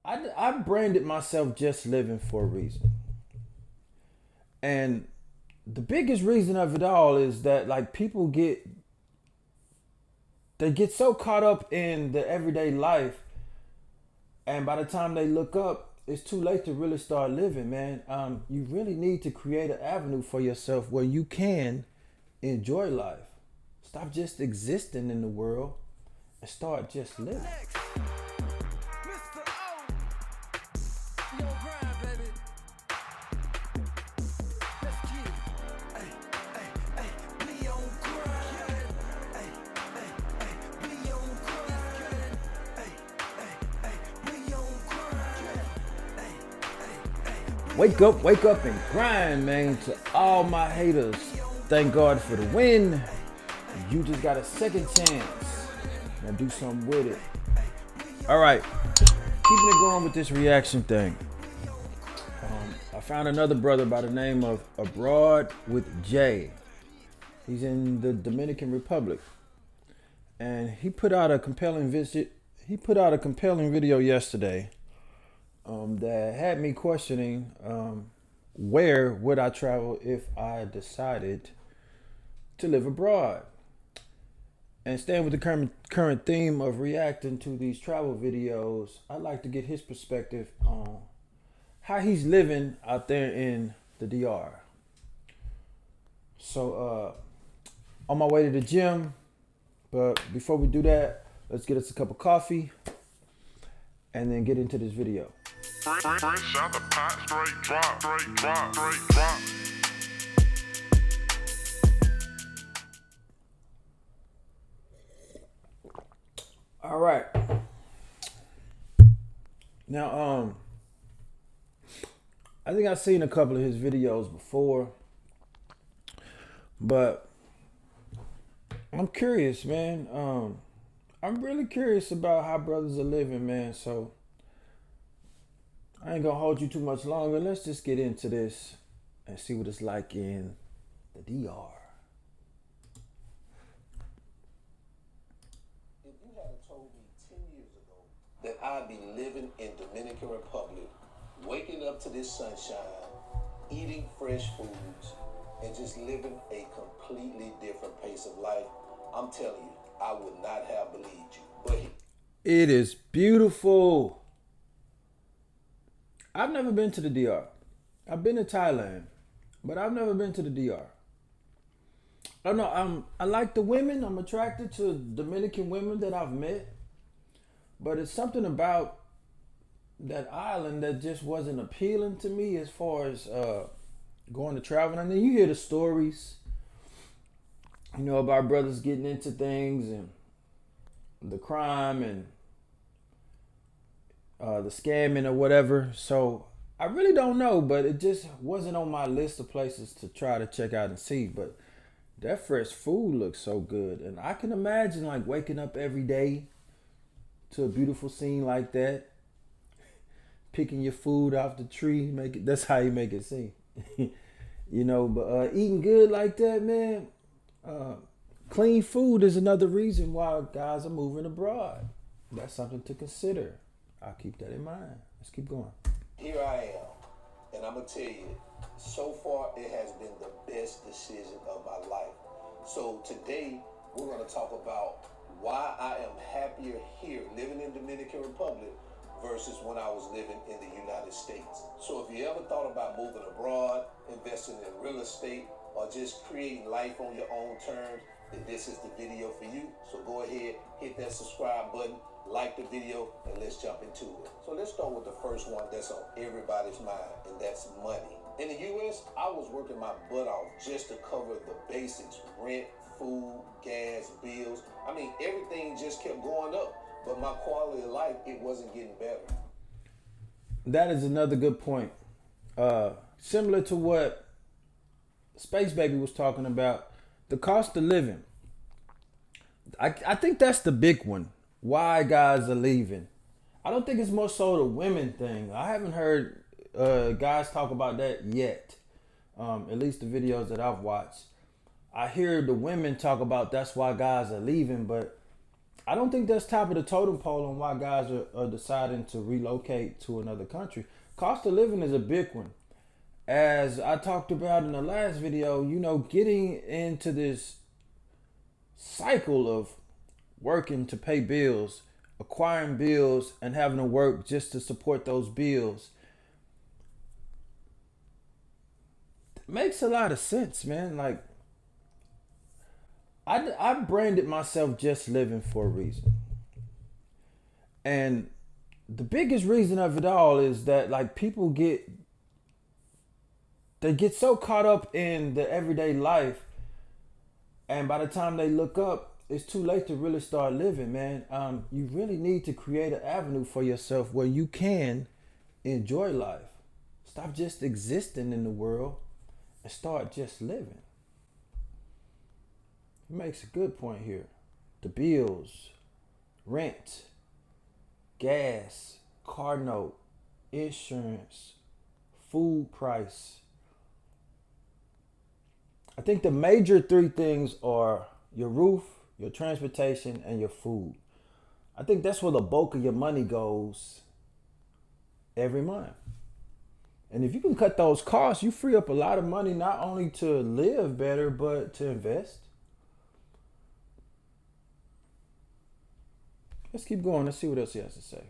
I branded myself Just Living for a reason. And the biggest reason of it all is that like people get so caught up in the everyday life, and by the time they look up, it's too late to really start living, man. You really need to create an avenue for yourself where you can enjoy life. Stop just existing in the world and start just living. Mr.O, we on grind, baby. Let's get it. Ay, ay, ay, we on grind. Ay, ay, ay, we on grind. Ay, ay, ay, we on grind. Ay, ay, ay, Wake up and grind, man. To all my haters, thank God for the win. You just got a second chance. Now do something with it. All right, keeping it going with this reaction thing. I found another brother by the name of Abroad with J. He's in the Dominican Republic, and he put out a compelling visit. He put out a compelling video yesterday that had me questioning where would I travel if I decided to live abroad. And staying with the current theme of reacting to these travel videos, I'd like to get his perspective on how he's living out there in the DR. So, on my way to the gym, but before we do that, let's get us a cup of coffee and then get into this video. Fresh out the pot, straight drop, straight drop, straight drop. All right. Now, I think I've seen a couple of his videos before, but I'm curious, man. I'm really curious about how brothers are living, man. So I ain't gonna hold you too much longer. Let's just get into this and see what it's like in the DR. If you had told me 10 years ago that I'd be living in Dominican Republic, waking up to this sunshine, eating fresh foods, and just living a completely different pace of life, I'm telling you, I would not have believed you. But It is beautiful. I've never been to the DR. I've been to Thailand, but I've never been to the DR. I don't know. I like the women. I'm attracted to Dominican women that I've met, but it's something about that island that just wasn't appealing to me as far as going to travel. And then you hear the stories, about brothers getting into things and the crime and the scamming or whatever. So I really don't know, but it just wasn't on my list of places to try to check out and see. But that fresh food looks so good, and I can imagine like waking up every day to a beautiful scene like that, picking your food off the tree. That's how you make it seem. But eating good like that, man. Clean food is another reason why guys are moving abroad. That's something to consider. I'll keep that in mind. Let's keep going. here I am, and I'm going to tell you, so far it has been the best decision of my life. So today we're going to talk about why I am happier here living in Dominican Republic versus when I was living in the United States. So if you ever thought about moving abroad, investing in real estate, or just creating life on your own terms, then this is the video for you. So go ahead, hit that subscribe button, like the video, and let's jump into it. So let's start with the first one that's on everybody's mind, and that's money. In the US, I was working my butt off just to cover the basics: rent, food, gas, bills. I mean, everything just kept going up, but my quality of life, it wasn't getting better. That is another good point. Similar to what Space Baby was talking about, the cost of living. I think that's the big one. Why guys are leaving. I don't think it's more so the women thing. I haven't heard guys talk about that yet. At least the videos that I've watched. I hear the women talk about that's why guys are leaving, but I don't think that's top of the totem pole on why guys are deciding to relocate to another country. Cost of living is a big one. As I talked about in the last video, getting into this cycle of working to pay bills, acquiring bills, and having to work just to support those bills makes a lot of sense, man. Like, I branded myself Just Living for a reason. And the biggest reason of it all is that, like, people get so caught up in the everyday life, and by the time they look up, it's too late to really start living, man. You really need to create an avenue for yourself where you can enjoy life. Stop just existing in the world and start just living. He makes a good point here. The bills, rent, gas, car note, insurance, food price. I think the major three things are your roof, your transportation, and your food. I think that's where the bulk of your money goes every month. And if you can cut those costs, you free up a lot of money not only to live better, but to invest. Let's keep going. Let's see what else he has to say.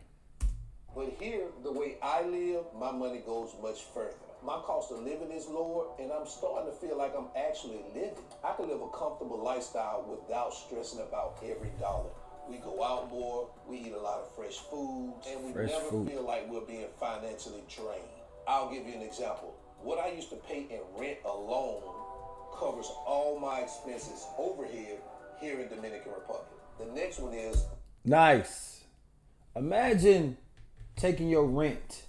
But here, the way I live, my money goes much further. My cost of living is lower, and I'm starting to feel like I'm actually living. I can live a comfortable lifestyle without stressing about every dollar. We go out more, we eat a lot of fresh food, and we never feel like we're being financially drained. I'll give you an example. What I used to pay in rent alone covers all my expenses overhead here in Dominican Republic. The next one is... Nice. Imagine taking your rent,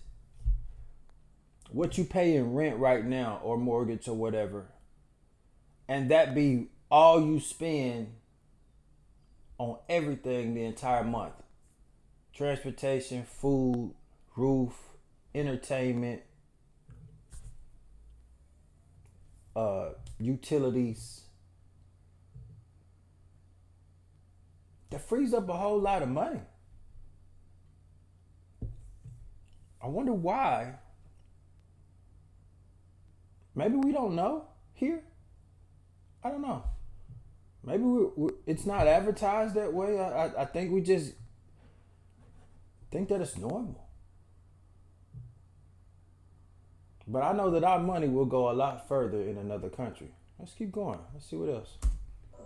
what you pay in rent right now, or mortgage or whatever, and that be all you spend on everything the entire month. Transportation, food, roof, entertainment, utilities. That frees up a whole lot of money. I wonder why. Maybe we don't know here. I don't know. Maybe it's not advertised that way. I think we just think that it's normal. But I know that our money will go a lot further in another country. Let's keep going. Let's see what else.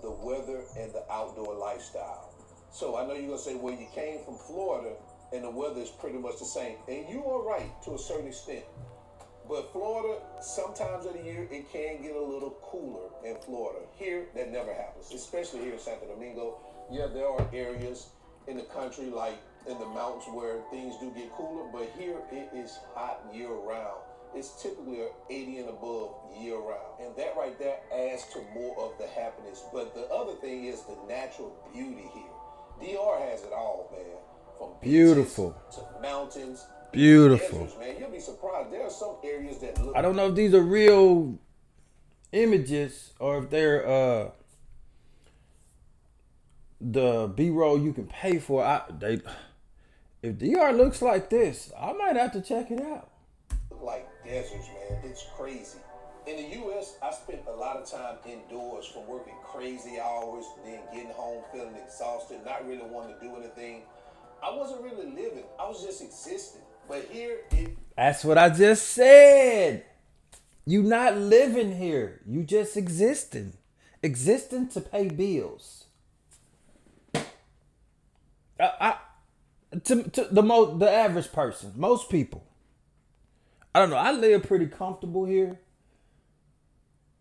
The weather and the outdoor lifestyle. So I know you're going to say, well, you came from Florida and the weather is pretty much the same. And you are right to a certain extent. But Florida, sometimes of the year, it can get a little cooler in Florida. Here, that never happens, especially here in Santo Domingo. Yeah, there are areas in the country, like in the mountains, where things do get cooler. But here, it is hot year-round. It's typically 80 and above year-round. And that right there adds to more of the happiness. But the other thing is the natural beauty here. DR has it all, man. From beautiful to mountains. Beautiful. Deserts, man. You'll be surprised. There are some areas that look... I don't know if these are real images or if they're the B-roll you can pay for. If DR looks like this, I might have to check it out. Like deserts, man. It's crazy. In the U.S., I spent a lot of time indoors, from working crazy hours, then getting home feeling exhausted, not really wanting to do anything. I wasn't really living. I was just existing. But here, that's what I just said. You not living here. You just existing. Existing to pay bills. The average person, most people. I don't know. I live pretty comfortable here.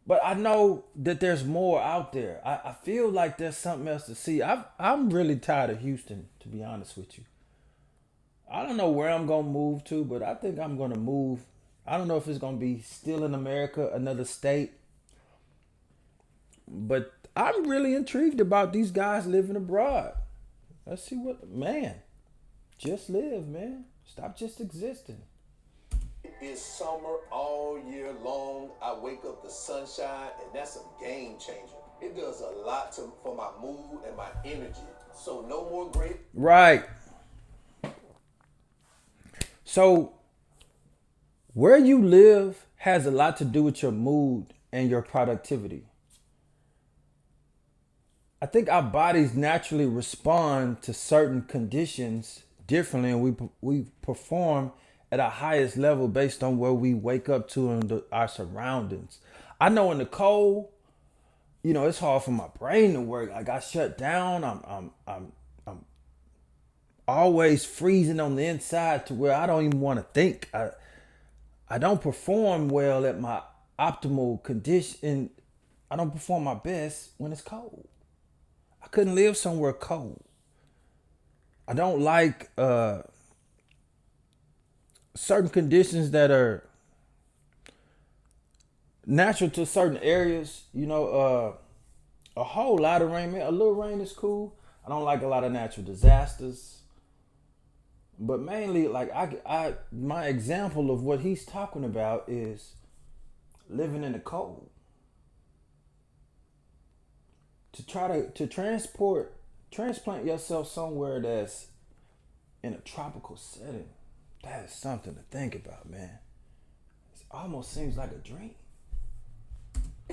But I know that there's more out there. I feel like there's something else to see. I'm really tired of Houston, to be honest with you. I don't know where I'm going to move to, but I think I'm going to move. I don't know if it's going to be still in America, another state. But I'm really intrigued about these guys living abroad. Let's see what, man, just live, man. Stop just existing. It's summer all year long. I wake up to sunshine, and that's a game changer. It does a lot for my mood and my energy. So no more grape. Right. So where you live has a lot to do with your mood and your productivity. I think our bodies naturally respond to certain conditions differently, and we perform at our highest level based on where we wake up to and our surroundings. I know in the cold, it's hard for my brain to work. Like I shut down. I'm always freezing on the inside to where I don't even want to think. I don't perform well at my optimal condition. I don't perform my best when it's cold. I couldn't live somewhere cold. I don't like certain conditions that are natural to certain areas. A whole lot of rain, man. A little rain is cool. I don't like a lot of natural disasters. But mainly, like I my example of what he's talking about is living in the cold. To try to transplant yourself somewhere that's in a tropical setting, that is something to think about, man. It almost seems like a dream.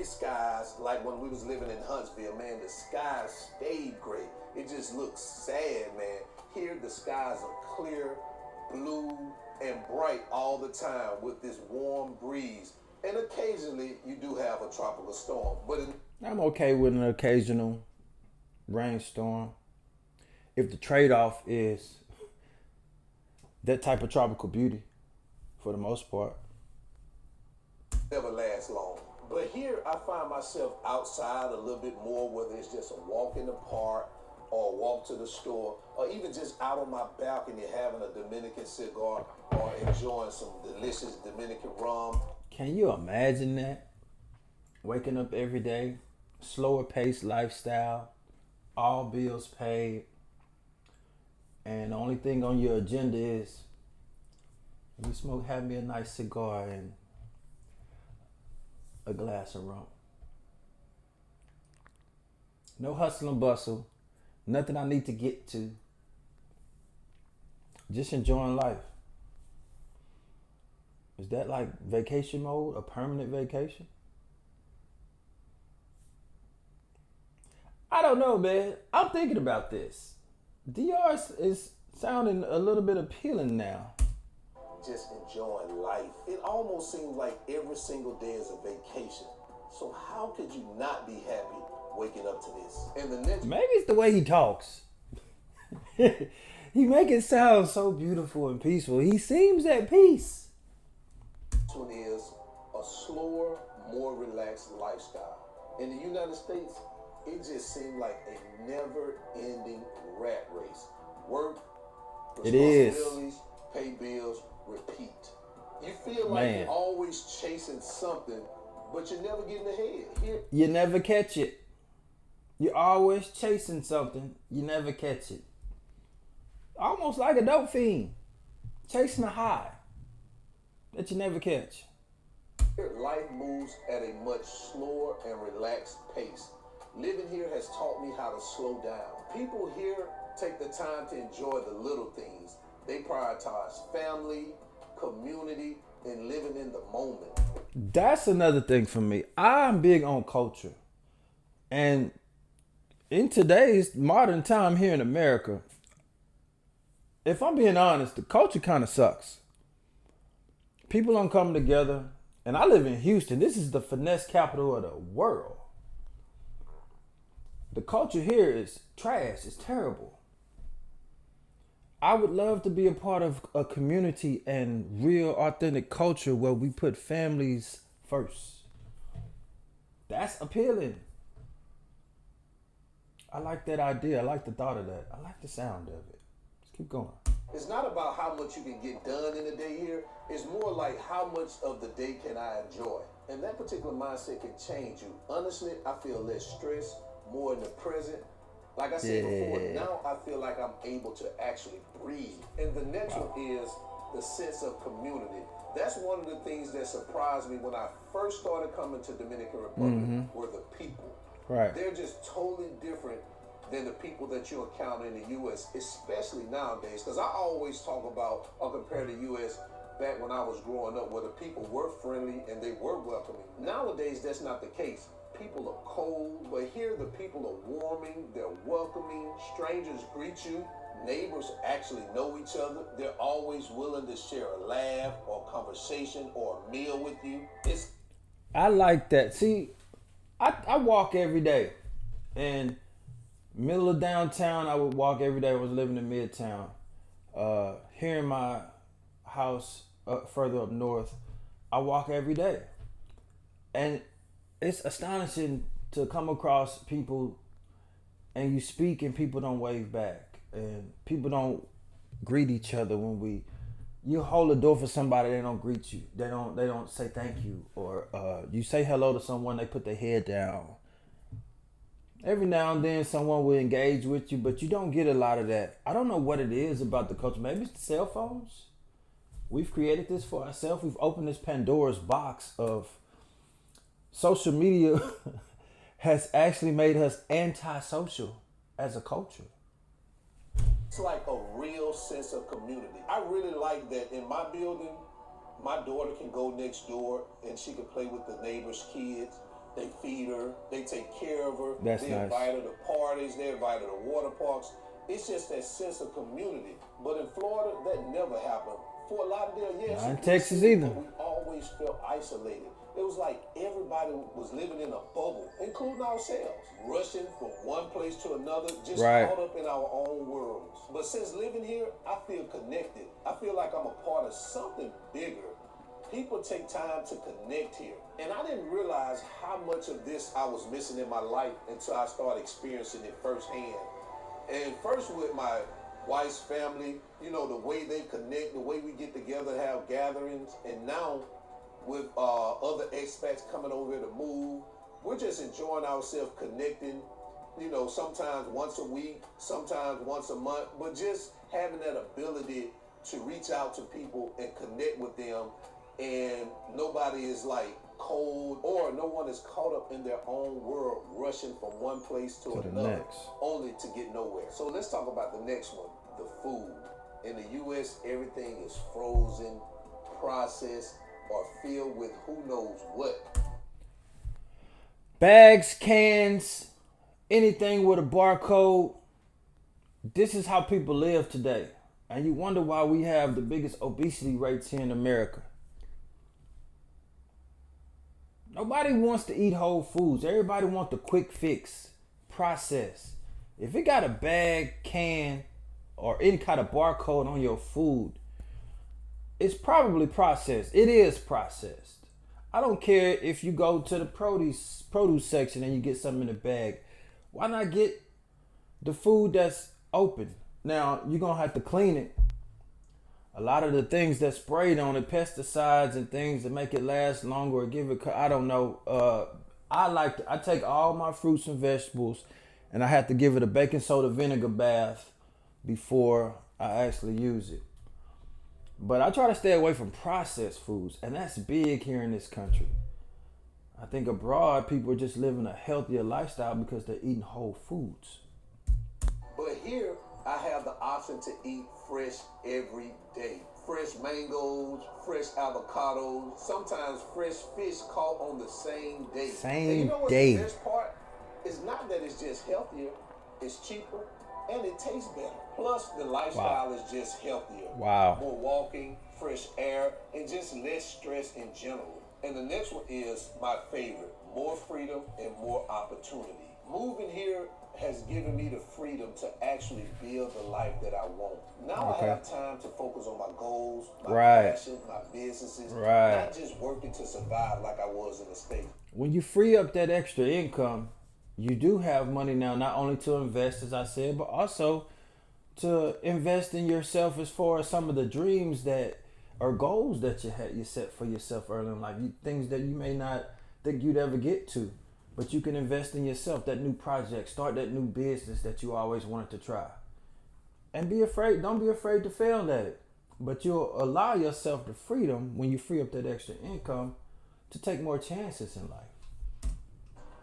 Skies, like when we was living in Huntsville, man, the skies stayed gray. It just looks sad, man. Here the skies are clear, blue, and bright all the time with this warm breeze. And occasionally you do have a tropical storm, but I'm okay with an occasional rainstorm if the trade-off is that type of tropical beauty for the most part. never lasts long. But here I find myself outside a little bit more, whether it's just a walk in the park or a walk to the store, or even just out on my balcony having a Dominican cigar or enjoying some delicious Dominican rum. Can you imagine that? Waking up every day, slower paced lifestyle, all bills paid, and the only thing on your agenda is have me a nice cigar and a glass of rum. No hustle and bustle, nothing I need to get to. Just enjoying life. Is that like vacation mode, a permanent vacation? I don't know, man. I'm thinking about this. DR is sounding a little bit appealing now. Just enjoying life. It almost seems like every single day is a vacation. So how could you not be happy waking up to this? And the next Maybe it's the way he talks. He make it sound so beautiful and peaceful. He seems at peace. one is a slower, more relaxed lifestyle. In the United States, it just seemed like a never-ending rat race. Work, It is. responsibilities, pay bills, repeat. You feel like Man. you're always chasing something, but you're never getting ahead. Here, You never catch it. You're always chasing something. You never catch it. Almost like a dope fiend. Chasing a high that you never catch. life moves at a much slower and relaxed pace. Living here has taught me how to slow down. People here take the time to enjoy the little things. They prioritize family, community, and living in the moment. That's another thing for me. I'm big on culture. And in today's modern time here in America, if I'm being honest, the culture kind of sucks. People don't come together. And I live in Houston. This is the finesse capital of the world. The culture here is trash. It's terrible. I would love to be a part of a community and real authentic culture where we put families first. That's appealing. I like that idea. I like the thought of that. I like the sound of it. Let's keep going. It's not about how much you can get done in a day here. It's more like how much of the day can I enjoy. And that particular mindset can change you. Honestly, I feel less stressed, more in the present. Like I said before, now I feel like I'm able to actually breathe. And the next one is the sense of community. That's one of the things that surprised me when I first started coming to Dominican Republic were the people. Right. They're just totally different than the people that you encounter in the U.S., especially nowadays. Because I always talk about or compare the U.S. back when I was growing up, where the people were friendly and they were welcoming. Nowadays, that's not the case. People are cold, but here the people are warming, they're welcoming, strangers greet you, neighbors actually know each other, they're always willing to share a laugh or conversation or a meal with you. I like that. See, I walk every day. And middle of downtown, I would walk every day. I was living in Midtown. Here in my house further up north, I walk every day. And it's astonishing to come across people and you speak and people don't wave back. And people don't greet each other when you hold the door for somebody, they don't greet you. They don't say thank you. Or you say hello to someone, they put their head down. Every now and then someone will engage with you, but you don't get a lot of that. I don't know what it is about the culture. Maybe it's the cell phones. We've created this for ourselves. We've opened this Pandora's box of social media has actually made us antisocial as a culture. It's like a real sense of community. I really like that in my building, my daughter can go next door and she can play with the neighbors' kids. They feed her, they take care of her, That's they nice. invite her to parties, they invite her to water parks. It's just that sense of community. But in Florida, that never happened. Fort Lauderdale, yes. Not in Texas either. We always felt isolated. It was like everybody was living in a bubble, including ourselves, rushing from one place to another, just Right. caught up in our own worlds. But since living here, I feel connected. I feel like I'm a part of something bigger. People take time to connect here. And I didn't realize how much of this I was missing in my life until I started experiencing it firsthand. And first with my wife's family, you know, the way they connect, the way we get together and have gatherings. And now with other expats coming over here to move, we're just enjoying ourselves connecting, you know, sometimes once a week, sometimes once a month, but just having that ability to reach out to people and connect with them. And nobody is like cold, or no one is caught up in their own world, rushing from one place to the another, next. only to get nowhere. So let's talk about the next one, the food. In the U.S., everything is frozen, processed, or filled with who knows what. Bags, cans, anything with a barcode. This is how people live today. And you wonder why we have the biggest obesity rates here in America. Nobody wants to eat whole foods. Everybody wants the quick fix, process. If it got a bag, can, or any kind of barcode on your food, it's probably processed. It is processed. I don't care if you go to the produce section and you get something in the bag. Why not get the food that's open? Now, you're going to have to clean it. A lot of the things that sprayed on it, pesticides and things that make it last longer or give it, I don't know. I take all my fruits and vegetables and I have to give it a baking soda vinegar bath before I actually use it. But I try to stay away from processed foods, and that's big here in this country. I think abroad, people are just living a healthier lifestyle because they're eating whole foods. But here, I have the option to eat fresh every day. Fresh mangoes, fresh avocados, sometimes fresh fish caught on the same day. And you know what's the best part? It's not that it's just healthier, it's cheaper, and it tastes better. Plus, the lifestyle is just healthier. Wow. More walking, fresh air, and just less stress in general. And the next one is my favorite, more freedom and more opportunity. Moving here has given me the freedom to actually build the life that I want. Now I have time to focus on my goals, my passion, my businesses, not just working to survive like I was in the States. When you free up that extra income, you do have money now, not only to invest, as I said, but also to invest in yourself as far as some of the dreams that or goals that you set for yourself early in life. Things that you may not think you'd ever get to. But you can invest in yourself, that new project, start that new business that you always wanted to try. And don't be afraid to fail at it. But you'll allow yourself the freedom when you free up that extra income to take more chances in life.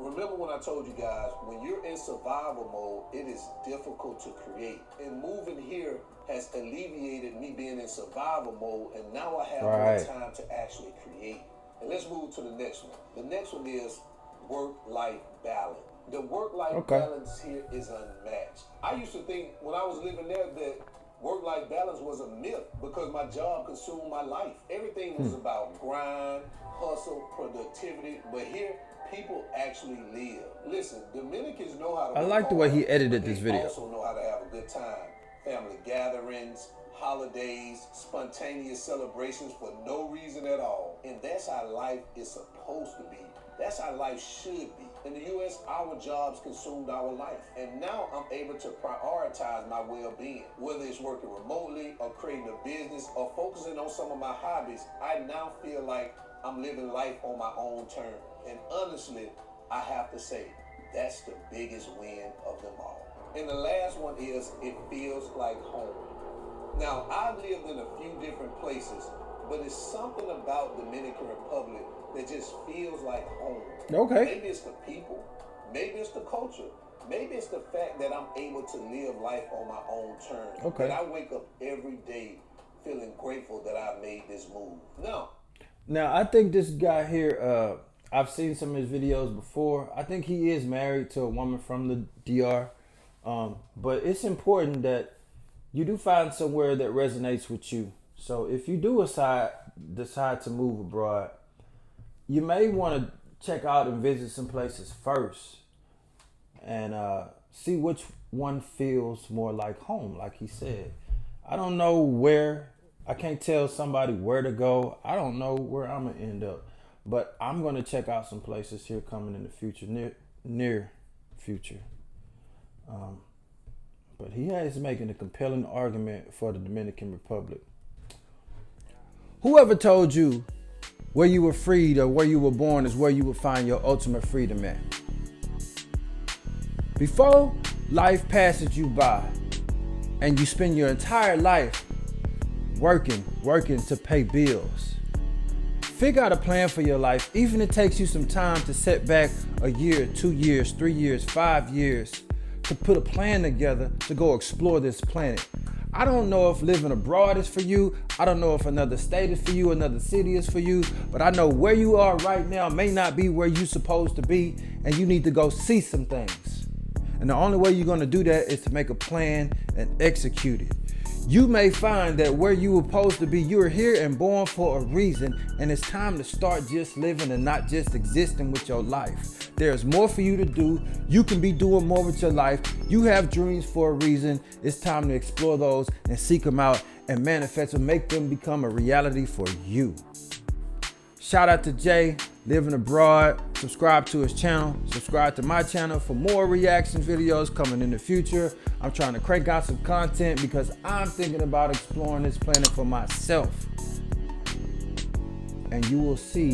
Remember when I told you guys, when you're in survival mode, it is difficult to create. And moving here has alleviated me being in survival mode, and now I have more time to actually create. And let's move to the next one. The next one is work-life balance. The work-life balance here is unmatched. I used to think when I was living there that work-life balance was a myth because my job consumed my life. Everything was about grind, hustle, productivity, but here, people actually live. Listen, Dominicans know how to. I like the way he edited this video. They also know how to have a good time. Family gatherings, holidays, spontaneous celebrations for no reason at all. And that's how life is supposed to be. That's how life should be. In the U.S., our jobs consumed our life. And now I'm able to prioritize my well-being. Whether it's working remotely or creating a business or focusing on some of my hobbies, I now feel like I'm living life on my own terms. And honestly, I have to say, that's the biggest win of them all. And the last one is, it feels like home. Now, I've lived in a few different places, but it's something about Dominican Republic that just feels like home. Okay. Maybe it's the people, maybe it's the culture, maybe it's the fact that I'm able to live life on my own terms. Okay. That I wake up every day feeling grateful that I made this move. Now, I think this guy here, I've seen some of his videos before. I think he is married to a woman from the DR. But it's important that you do find somewhere that resonates with you. So if you do decide to move abroad, you may want to check out and visit some places first and see which one feels more like home, like he said. I don't know where. I can't tell somebody where to go. I don't know where I'm going to end up. But I'm going to check out some places here coming in the future, near future. But he is making a compelling argument for the Dominican Republic. Whoever told you where you were freed or where you were born is where you will find your ultimate freedom at? Before life passes you by and you spend your entire life working to pay bills, figure out a plan for your life, even if it takes you some time to set back a year, 2 years, 3 years, 5 years, to put a plan together to go explore this planet. I don't know if living abroad is for you. I don't know if another state is for you, another city is for you, but I know where you are right now may not be where you're supposed to be, and you need to go see some things. And the only way you're gonna do that is to make a plan and execute it. You may find that where you were supposed to be, you're here and born for a reason, and it's time to start just living and not just existing with your life. There's more for you to do. You can be doing more with your life. You have dreams for a reason. It's time to explore those and seek them out and manifest and make them become a reality for you. Shout out to Jay, living abroad. Subscribe to his channel. Subscribe to my channel for more reaction videos coming in the future. I'm trying to crank out some content because I'm thinking about exploring this planet for myself. And you will see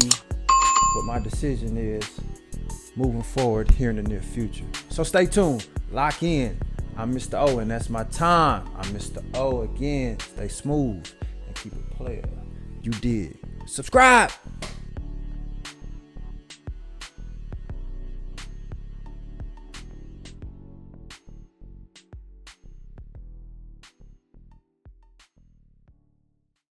what my decision is moving forward here in the near future. So stay tuned. Lock in. I'm Mr. O, and that's my time. I'm Mr. O again. Stay smooth and keep it player. You did. Subscribe.